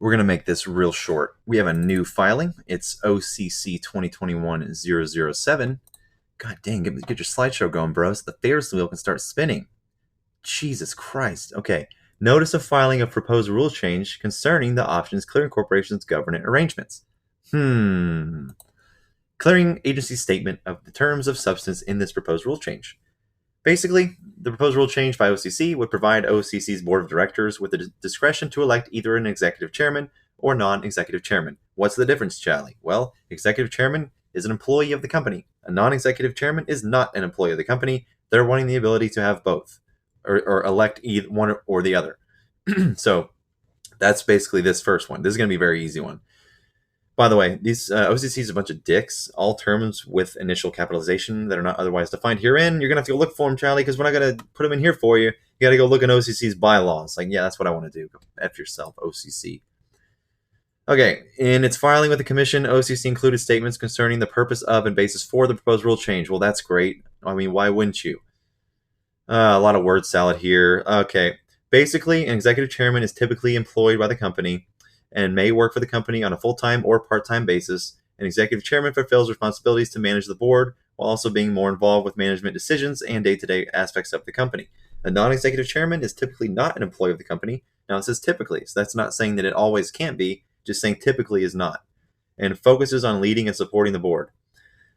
We're going to make this real short. We have a new filing. It's OCC 2021-007. God dang, get your slideshow going, bro, so the Ferris wheel can start spinning. Jesus Christ. Okay. Notice of filing of proposed rule change concerning the options clearing corporation's governance arrangements. Clearing agency statement of the terms of substance in this proposed rule change. Basically, the proposed rule change by OCC would provide OCC's board of directors with the discretion to elect either an executive chairman or non-executive chairman. What's the difference, Charlie? Well, executive chairman is an employee of the company. A non-executive chairman is not an employee of the company. They're wanting the ability to have both, or elect either one or the other. So that's basically this first one. This is going to be a very easy one. By the way, these OCC is a bunch of dicks. All terms with initial capitalization that are not otherwise defined herein, you're going to have to go look for them, Charlie, because we're not going to put them in here for you. You got to go look in OCC's bylaws. Like, yeah, that's what I want to do. Go F yourself, OCC. Okay, in its filing with the commission, OCC included statements concerning the purpose of and basis for the proposed rule change. Well, that's great. I mean, why wouldn't you? A lot of word salad here. Okay, basically, an executive chairman is typically employed by the company and may work for the company on a full-time or part-time basis. An executive chairman fulfills responsibilities to manage the board while also being more involved with management decisions and day-to-day aspects of the company. A non-executive chairman is typically not an employee of the company. Now, it says typically, so that's not saying that it always can't be, just saying typically is not, and focuses on leading and supporting the board.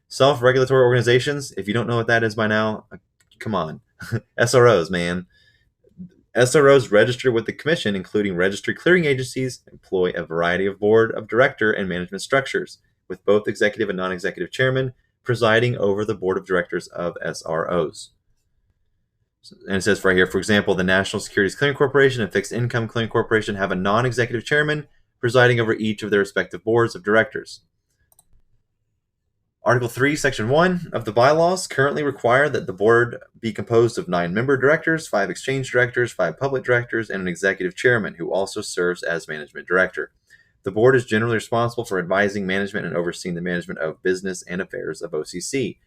Self-regulatory organizations, if you don't know what that is by now, come on. SROs, man. SROs register with the commission, including registry clearing agencies, employ a variety of board of director and management structures, with both executive and non-executive chairmen presiding over the board of directors of SROs. And it says right here, for example, the National Securities Clearing Corporation and Fixed Income Clearing Corporation have a non-executive chairman presiding over each of their respective boards of directors. Article 3, Section 1 of the bylaws currently require that the board be composed of 9 member directors, 5 exchange directors, 5 public directors, and an executive chairman who also serves as management director. The board is generally responsible for advising management and overseeing the management of business and affairs of OCC.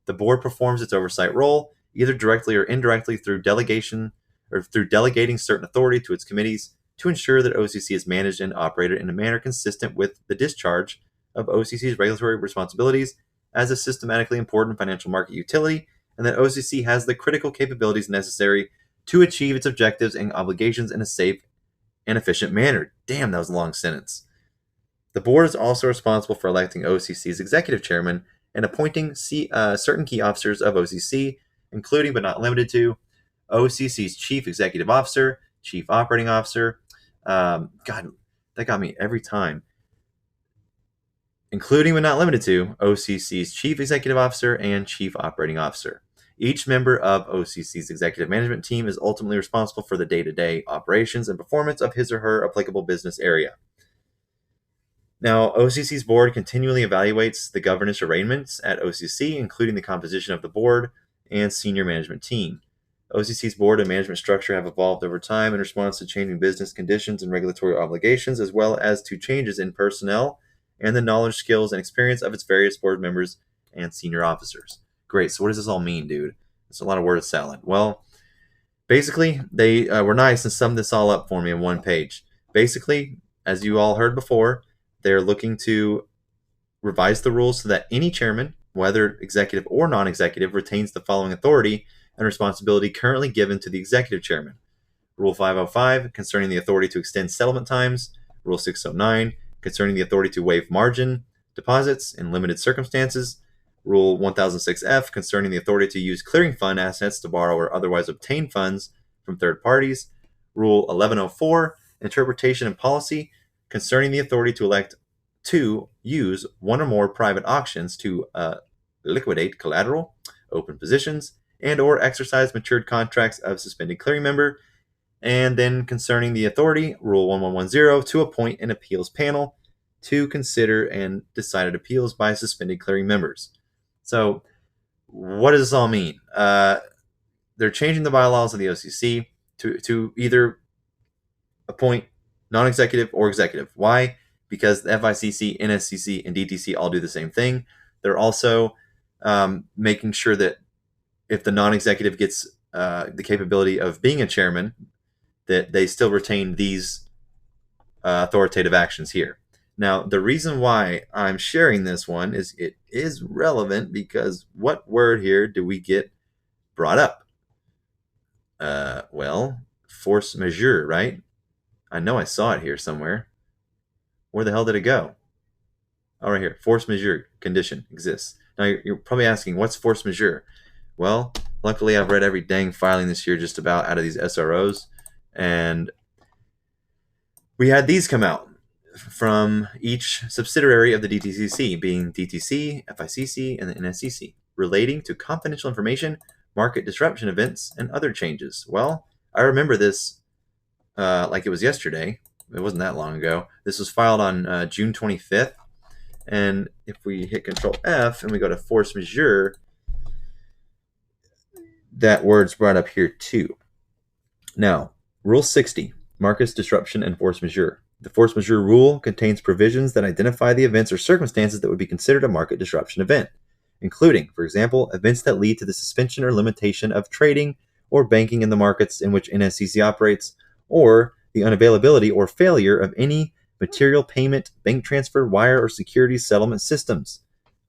The board performs its oversight role either directly or indirectly through delegation or through delegating certain authority to its committees to ensure that OCC is managed and operated in a manner consistent with the discharge of OCC's regulatory responsibilities as a systematically important financial market utility, and that OCC has the critical capabilities necessary to achieve its objectives and obligations in a safe and efficient manner. Damn, that was a long sentence. The board is also responsible for electing OCC's executive chairman and appointing certain key officers of OCC, including but not limited to OCC's chief executive officer, chief operating officer. God, that got me every time. Including but not limited to OCC's chief executive officer and chief operating officer. Each member of OCC's executive management team is ultimately responsible for the day-to-day operations and performance of his or her applicable business area. Now, OCC's board continually evaluates the governance arrangements at OCC, including the composition of the board and senior management team. OCC's board and management structure have evolved over time in response to changing business conditions and regulatory obligations, as well as to changes in personnel and the knowledge, skills, and experience of its various board members and senior officers. Great, so what does this all mean, dude? It's a lot of word salad. Well, basically, they were nice and summed this all up for me in one page. Basically, as you all heard before, they're looking to revise the rules so that any chairman, whether executive or non-executive, retains the following authority and responsibility currently given to the executive chairman. Rule 505, concerning the authority to extend settlement times. Rule 609, concerning the authority to waive margin deposits in limited circumstances. Rule 1006F, concerning the authority to use clearing fund assets to borrow or otherwise obtain funds from third parties. Rule 1104, interpretation and policy, concerning the authority to elect to use one or more private auctions to liquidate collateral, open positions, and or exercise matured contracts of suspended clearing member. And then concerning the authority, Rule 1110, to appoint an appeals panel to consider and decided appeals by suspended clearing members. So what does this all mean? They're changing the bylaws of the OCC to either appoint non-executive or executive. Why? Because the FICC, NSCC, and DTC all do the same thing. They're also making sure that if the non-executive gets the capability of being a chairman, that they still retain these authoritative actions here. Now, the reason why I'm sharing this one is it is relevant because what word here do we get brought up? Well, force majeure, right? I know I saw it here somewhere. Where the hell did it go? Oh, right here. Force majeure condition exists. Now, you're probably asking, what's force majeure? Well, luckily I've read every dang filing this year just about out of these SROs, and we had these come out from each subsidiary of the DTCC, being DTC, FICC, and the NSCC, relating to confidential information, market disruption events, and other changes. Well, I remember this like it was yesterday. It wasn't that long ago. This was filed on June 25th. And if we hit Control F and we go to force majeure, that word's brought up here too. Now, Rule 60, market disruption and force majeure. The force majeure rule contains provisions that identify the events or circumstances that would be considered a market disruption event, including, for example, events that lead to the suspension or limitation of trading or banking in the markets in which NSCC operates, or the unavailability or failure of any material payment, bank transfer, wire, or securities settlement systems.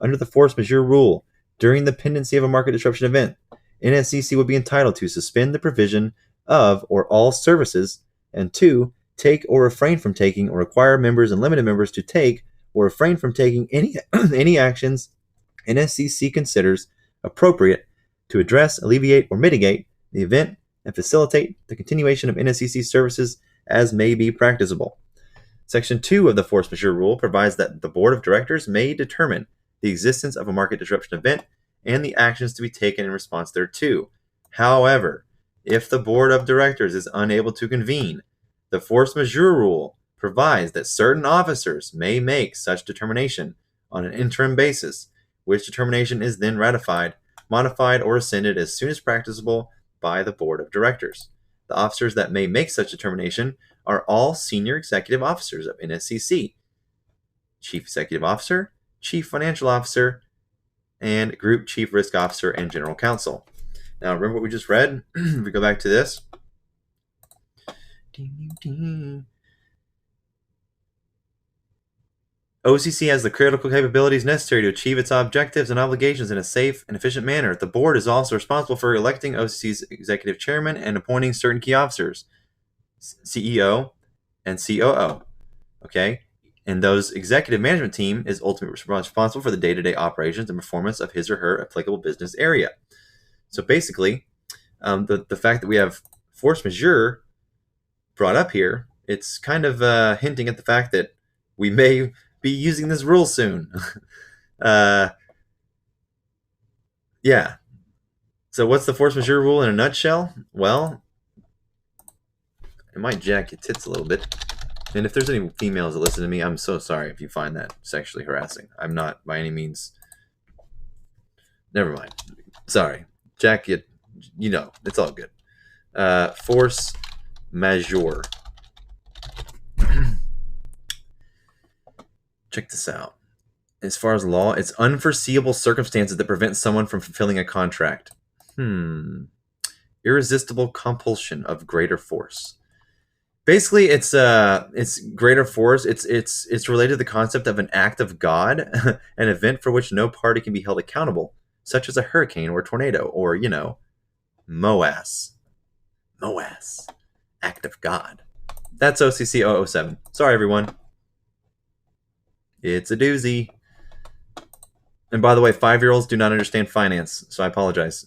Under the force majeure rule, during the pendency of a market disruption event, NSCC would be entitled to suspend the provision of or all services, and 2, take or refrain from taking or require members and limited members to take or refrain from taking any actions NSCC considers appropriate to address, alleviate, or mitigate the event and facilitate the continuation of NSCC services as may be practicable. Section 2 of the force majeure rule provides that the board of directors may determine the existence of a market disruption event and the actions to be taken in response thereto. However, if the board of directors is unable to convene, the force majeure rule provides that certain officers may make such determination on an interim basis, which determination is then ratified, modified, or rescinded as soon as practicable by the board of directors. The officers that may make such determination are all senior executive officers of NSCC: Chief Executive Officer, Chief Financial Officer, and Group Chief Risk Officer and General Counsel. Now, remember what we just read? If we go back to this. OCC has the critical capabilities necessary to achieve its objectives and obligations in a safe and efficient manner. The board is also responsible for electing OCC's executive chairman and appointing certain key officers, CEO and COO. Okay? And those executive management team is ultimately responsible for the day-to-day operations and performance of his or her applicable business area. So basically, the fact that we have force majeure brought up here, it's kind of hinting at the fact that we may be using this rule soon. Yeah. So what's the force majeure rule in a nutshell? Well, it might jack your tits a little bit. And if there's any females that listen to me, I'm so sorry if you find that sexually harassing. I'm not by any means. Never mind. Sorry. Jack, you know, it's all good. Force majeure. Check this out. As far as law, it's unforeseeable circumstances that prevent someone from fulfilling a contract. Irresistible compulsion of greater force. Basically, it's greater force. It's related to the concept of an act of God, an event for which no party can be held accountable, such as a hurricane or tornado, or MOAS. MOAS, act of God. That's OCC-007. Sorry, everyone. It's a doozy. And by the way, 5-year-olds do not understand finance, so I apologize.